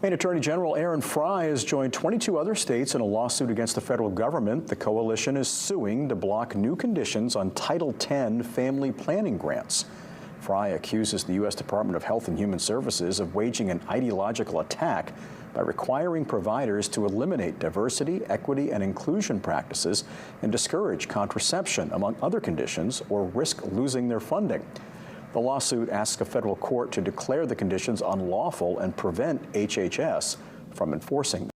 Maine Attorney General Aaron Frey has joined 22 other states in a lawsuit against the federal government. The coalition is suing to block new conditions on Title X family planning grants. Frey accuses the U.S. Department of Health and Human Services of waging an ideological attack by requiring providers to eliminate diversity, equity, and inclusion practices and discourage contraception, among other conditions, or risk losing their funding. The lawsuit asks a federal court to declare the conditions unlawful and prevent HHS from enforcing them.